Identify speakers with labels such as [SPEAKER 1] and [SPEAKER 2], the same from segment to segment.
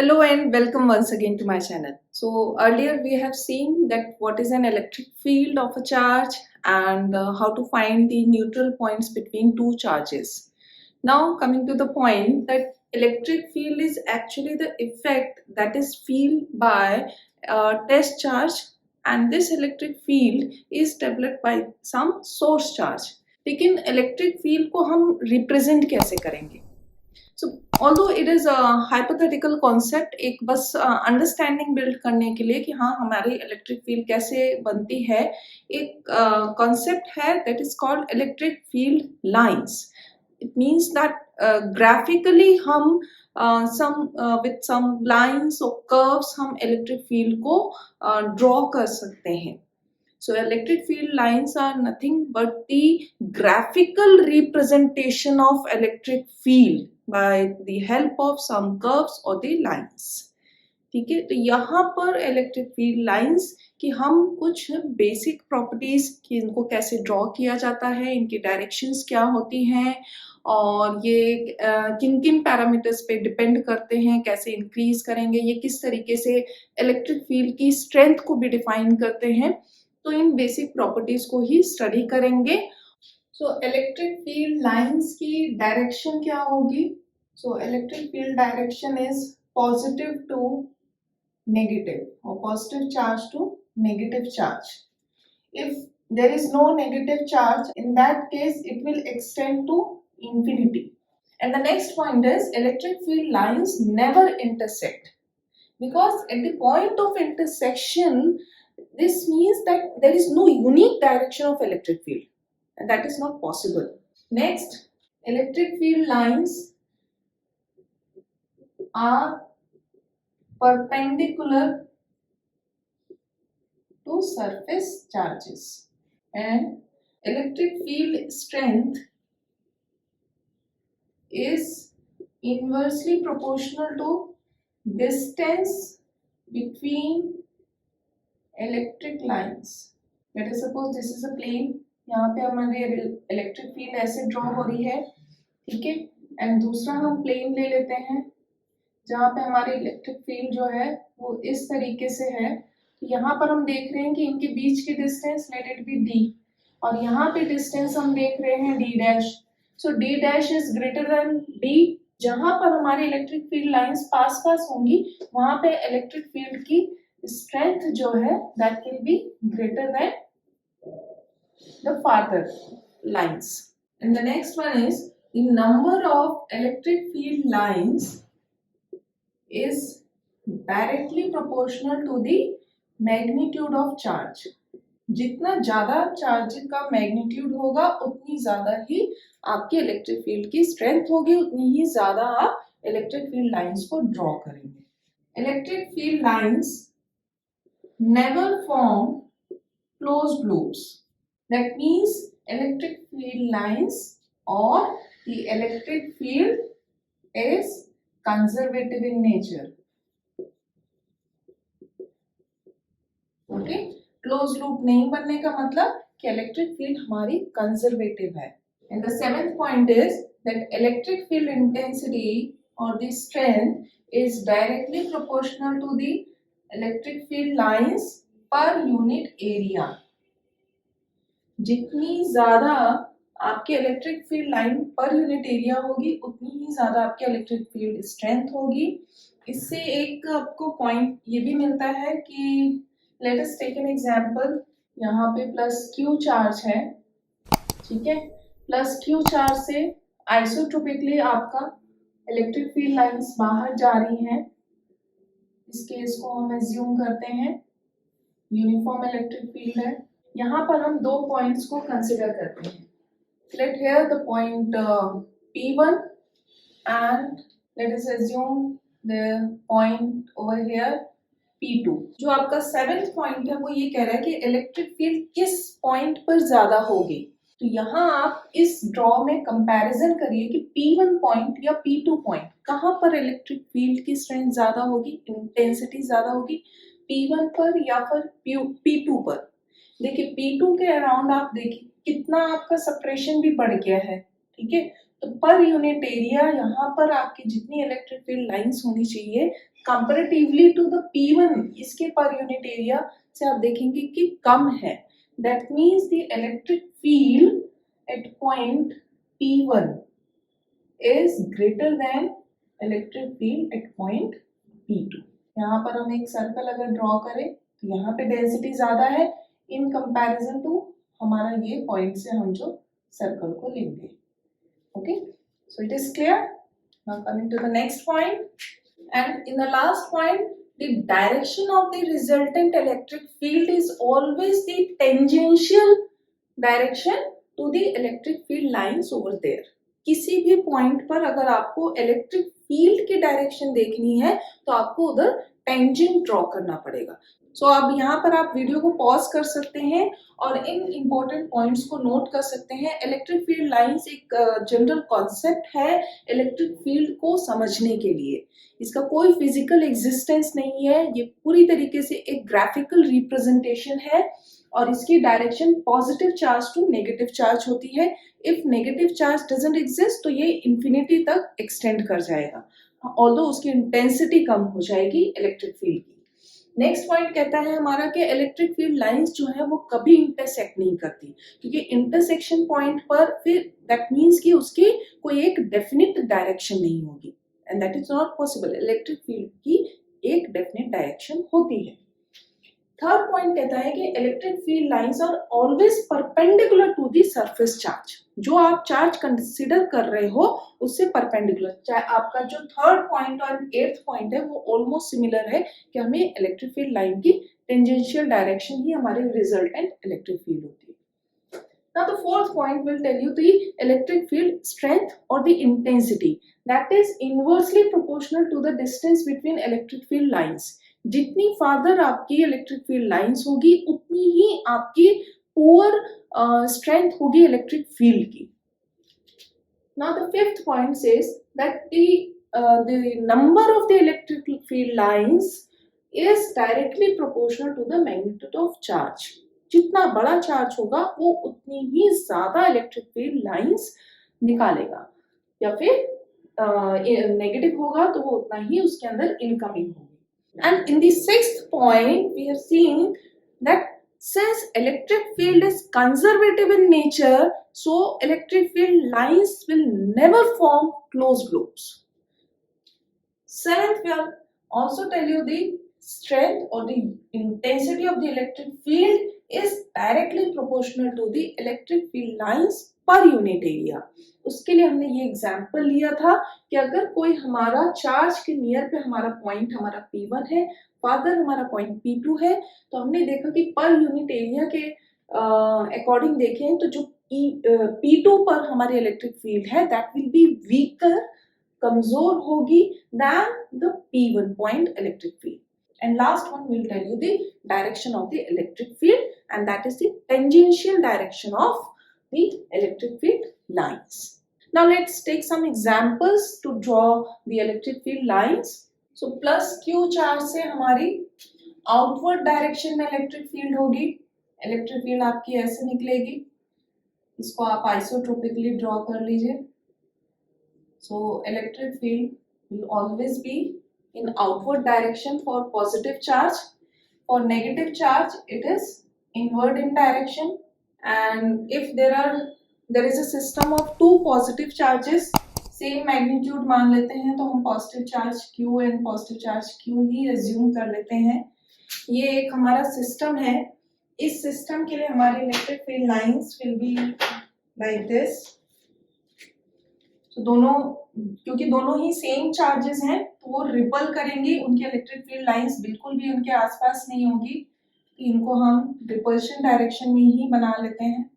[SPEAKER 1] Hello and welcome once again to my channel. So earlier we have seen that what is an electric field of a charge and how to find the neutral points between two charges. Now coming to the point that electric field is actually the effect that is felt by a test charge, and this electric field is developed by some source charge. लेकिन electric field को हम represent कैसे करेंगे? So although it is a hypothetical concept, एक बस understanding build करने के लिए कि हाँ हमारी इलेक्ट्रिक फील्ड कैसे बनती है, एक कॉन्सेप्ट है that is called electric field lines. It means that graphically हम with some lines or curves हम इलेक्ट्रिक फील्ड को ड्रॉ कर सकते हैं. So electric field lines are nothing but the graphical representation of electric field by the help of some curves or the lines. ठीक है, तो यहाँ पर इलेक्ट्रिक फील्ड लाइंस की हम कुछ बेसिक प्रॉपर्टीज कि इनको कैसे ड्रॉ किया जाता है, इनकी डायरेक्शंस क्या होती हैं और ये किन किन पैरामीटर्स पे डिपेंड करते हैं, कैसे इंक्रीज करेंगे, ये किस तरीके से इलेक्ट्रिक फील्ड की स्ट्रेंथ को भी डिफाइन करते हैं, तो इन बेसिक प्रॉपर्टीज को ही स्टडी करेंगे. सो इलेक्ट्रिक फील्ड लाइंस की डायरेक्शन क्या होगी? So electric field direction is positive to negative और positive charge to negative charge. If there is no negative charge, in that case it will extend to infinity. And the next point is electric field lines never intersect, because at the point of intersection this means that there is no unique direction of electric field, and that is not possible. Next, electric field lines are perpendicular to surface charges, and electric field strength is inversely proportional to distance between electric lines. Let us suppose this is a plane, यहाँ पे हमारी electric field ऐसे draw हो रही है, ठीक है, and दूसरा हम प्लेन ले लेते हैं जहाँ पे हमारी इलेक्ट्रिक फील्ड जो है वो इस तरीके से है. यहाँ पर हम देख रहे हैं कि इनके बीच की distance let it be D, और यहाँ पे डिस्टेंस हम देख रहे हैं D dash. So D dash is greater than D. जहाँ पर हमारी इलेक्ट्रिक फील्ड लाइंस पास पास होंगी वहां पे इलेक्ट्रिक फील्ड की strength जो है that will be greater than the farther lines. And the next one is the number of electric field lines is directly proportional to the magnitude of charge. जितना ज्यादा charge का magnitude होगा उतनी ज्यादा ही आपकी इलेक्ट्रिक फील्ड की strength होगी, उतनी ही ज्यादा आप इलेक्ट्रिक फील्ड लाइंस को ड्रॉ करेंगे. Electric field lines never form closed loops. That means electric field lines or the electric field is conservative in nature. Okay, closed loop नहीं बनने का मतलब कि electric field हमारी conservative है. And the seventh point is that electric field intensity or the strength is directly proportional to the electric field lines per unit area. जितनी ज्यादा आपके electric field line per unit area होगी उतनी ही ज्यादा आपके electric field strength होगी. इससे एक आपको पॉइंट ये भी मिलता है कि let us take an example. यहाँ पे प्लस क्यू चार्ज है, ठीक है, प्लस क्यू चार्ज से आइसोट्रोपिकली आपका इलेक्ट्रिक फील्ड लाइंस बाहर जा रही हैं. इस केस को हम एज्यूम करते हैं यूनिफॉर्म इलेक्ट्रिक फील्ड है. यहाँ पर हम दो पॉइंट्स को कंसिडर करते हैं. Let here the point P1 and let us assume the point over here P2. जो आपका सेवेंथ पॉइंट है वो ये कह रहा है कि इलेक्ट्रिक फील्ड किस पॉइंट पर ज्यादा होगी. तो यहाँ आप इस ड्रॉ में कंपैरिजन करिए कि P1 पॉइंट या P2 पॉइंट कहाँ पर इलेक्ट्रिक फील्ड की स्ट्रेंथ ज्यादा होगी, इंटेंसिटी ज्यादा होगी, P1 पर या फिर P2 पर. देखिए P2 के अराउंड आप देखिए कितना आपका सेपरेशन भी बढ़ गया है, ठीक है. तो पर यूनिट एरिया यहाँ पर आपकी जितनी इलेक्ट्रिक फील्ड लाइंस होनी चाहिए कंपैरेटिवली टू द P1, इसके पर यूनिट एरिया से आप देखेंगे कि कम है. That means the electric field at point P1 is greater than electric field at point P2. यहाँ पर हम एक सर्कल अगर ड्रॉ करें तो यहाँ पे डेंसिटी ज्यादा है इन कंपैरिजन टू हमारा ये पॉइंट से हम जो सर्कल को लेंगे. Okay, so it is clear. Now coming to the next point, and in the last point, the direction of the resultant electric field is always the tangential direction to the electric field lines over there. किसी भी point पर अगर आपको electric field की direction देखनी है तो आपको उधर टेंजेंट ड्रॉ करना पड़ेगा. सो अब यहाँ पर आप वीडियो को पॉज कर सकते हैं और इन इम्पोर्टेंट पॉइंट्स को नोट कर सकते हैं. इलेक्ट्रिक फील्ड लाइंस एक जनरल कॉन्सेप्ट है इलेक्ट्रिक फील्ड को समझने के लिए. इसका कोई फिजिकल एग्जिस्टेंस नहीं है, ये पूरी तरीके से एक ग्राफिकल रिप्रेजेंटेशन है और इसकी direction positive charge to negative charge होती है. If negative charge doesn't exist तो ये इंफिनिटी तक एक्सटेंड कर जाएगा, ऑल्दो उसकी इंटेंसिटी कम हो जाएगी इलेक्ट्रिक फील्ड की. नेक्स्ट पॉइंट कहता है हमारा कि इलेक्ट्रिक फील्ड लाइंस जो है वो कभी इंटरसेक्ट नहीं करती, क्योंकि इंटरसेक्शन पॉइंट पर फिर दैट मीन्स कि उसकी कोई एक डेफिनिट डायरेक्शन नहीं होगी, and that is not possible. Electric field की एक डेफिनिट डायरेक्शन होती है. थर्ड पॉइंट कहता है कि electric field lines are always perpendicular to the surface charge. जो आप चार्ज कंसीडर कर रहे हो उससे परपेंडिकुलर. चाहे आपका जो थर्ड पॉइंट और एट्थ पॉइंट है वो ऑलमोस्ट सिमिलर है कि हमें इलेक्ट्रिक फील्ड लाइन की टेंजेंशियल डायरेक्शन ही हमारी रिजल्टेंट इलेक्ट्रिक फील्ड होती है. Now the fourth point will tell you the electric field strength or the intensity that is inversely proportional to the distance between electric field lines. जितनी farther आपकी electric field lines होगी उतनी ही आपकी poor strength होगी electric field की. Now the fifth point says that the number of the electric field lines is directly proportional to the magnitude of charge. जितना बड़ा charge होगा वो उतनी ही ज्यादा इलेक्ट्रिक फील्ड लाइंस निकालेगा, या फिर नेगेटिव होगा तो वो उतना ही उसके अंदर इनकमिंग होगी. And in the sixth point, we have seen that since electric field is conservative in nature, so electric field lines will never form closed loops. Seventh, we will also tell you the strength or the intensity of the electric field is directly proportional to the electric field lines per unit area. उसके लिए हमने ये example लिया था कि अगर कोई हमारा चार्ज के नियर पे हमारा पॉइंट हमारा P1 है, फादर हमारा पॉइंट P2 है, तो हमने देखा कि पर यूनिट एरिया के अकॉर्डिंग देखें तो जो P2 पर हमारी इलेक्ट्रिक फील्ड है दैट विल बी वीकर, कमजोर होगी than the P1 point electric field. And last one will tell you the direction of the electric field, and that is the tangential direction of the electric field lines. Now let's take some examples to draw the electric field lines. So plus Q charge से हमारी outward direction में electric field होगी. Electric field आपकी ऐसे निकलेगी, इसको आप आइसोट्रोपिकली draw कर लीजिए. So electric field will always be in outward direction for positive charge. For negative charge it is inward in direction. And if there is a system of two positive charges, same magnitude मान लेते हैं तो हम positive charge Q and positive charge Q he assume कर लेते हैं. ये एक हमारा सिस्टम है. इस सिस्टम के लिए हमारी electric field lines will be like this. तो क्योंकि दोनों ही सेम चार्जेस हैं तो वो रिपल करेंगे, उनकी इलेक्ट्रिक फील्ड लाइंस बिल्कुल भी उनके आसपास नहीं होगी, तो इनको हम रिपल्शन डायरेक्शन में ही बना लेते हैं,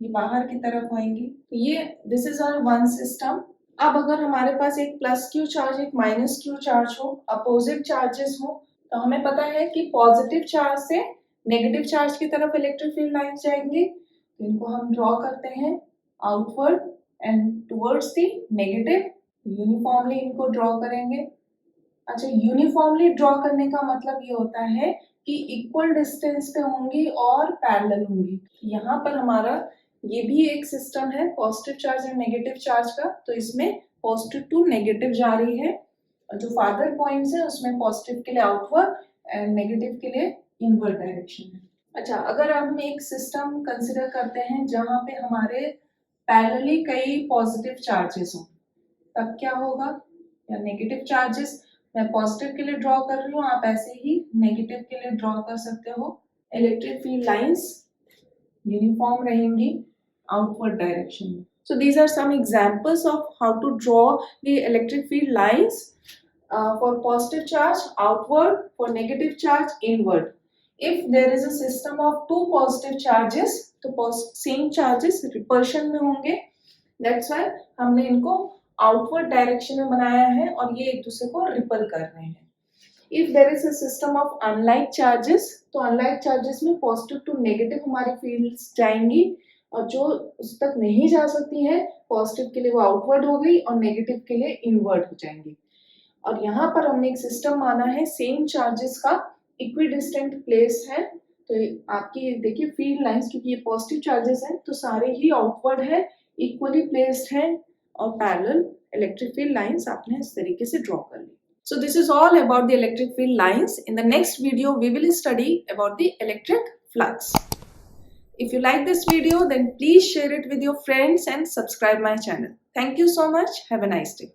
[SPEAKER 1] ये बाहर की तरफ आएंगी. तो ये this is hour one system. अब अगर हमारे पास एक प्लस क्यू चार्ज एक माइनस क्यू चार्ज हो, अपोजिट चार्जेस हो, तो हमें पता है कि पॉजिटिव चार्ज से नेगेटिव चार्ज की तरफ इलेक्ट्रिक फील्ड लाइंस जाएंगी. तो इनको हम ड्रॉ करते हैं outward and towards the negative. Uniformly इनको ड्रॉ करेंगे. अच्छा, यूनिफॉर्मली ड्रॉ करने का मतलब ये होता है कि इक्वल डिस्टेंस पे होंगी और पैरेलल होंगी. यहाँ पर हमारा ये भी एक सिस्टम है positive charge and negative charge का, तो इसमें पॉजिटिव टू नेगेटिव जा रही है, और जो फादर पॉइंट्स है उसमें पॉजिटिव के लिए आउटवर्ड एंड नेगेटिव के लिए इनवर्ड डायरेक्शन है। अच्छा, अगर हम एक सिस्टम कंसिडर करते हैं जहाँ पे हमारे पैरेलली कई पॉजिटिव चार्जेस हों, तब क्या होगा, या नेगेटिव चार्जेस मैं पॉजिटिव के लिए ड्रॉ कर रही हूँ, आप ऐसे ही नेगेटिव के लिए ड्रॉ कर सकते हो। इलेक्ट्रिक फील्ड लाइंस यूनिफॉर्म रहेंगी आउटवर्ड डायरेक्शन में। So these are some examples of how to draw the electric field lines for positive charge outward, for negative charge inward. If there is a system of two positive charges, तो same charges repulsion में होंगे, that's why हमने इनको outward direction में बनाया है और ये एक दूसरे को रिपल कर रहे हैं। If there is a system of unlike charges, तो unlike charges में positive to negative हमारी fields जाएंगी, और जो उस तक नहीं जा सकती है पॉजिटिव के लिए वो आउटवर्ड हो गई और नेगेटिव के लिए इनवर्ड हो जाएंगी। और यहाँ पर हमने एक सिस्टम माना है सेम चार्जेस का इक्विडिस्टेंट प्लेस है, तो आपकी देखिए फील्ड लाइंस, क्योंकि ये पॉजिटिव चार्जेस हैं तो सारे ही आउटवर्ड है, इक्वली प्लेस्ड है, और पैरेलल इलेक्ट्रिक फील्ड लाइंस आपने इस तरीके से ड्रॉ कर ली। So this is all about the electric field lines. In the next video we will study about the electric flux. If you like this video, then please share it with your friends and subscribe my channel. Thank you so much. Have a nice day.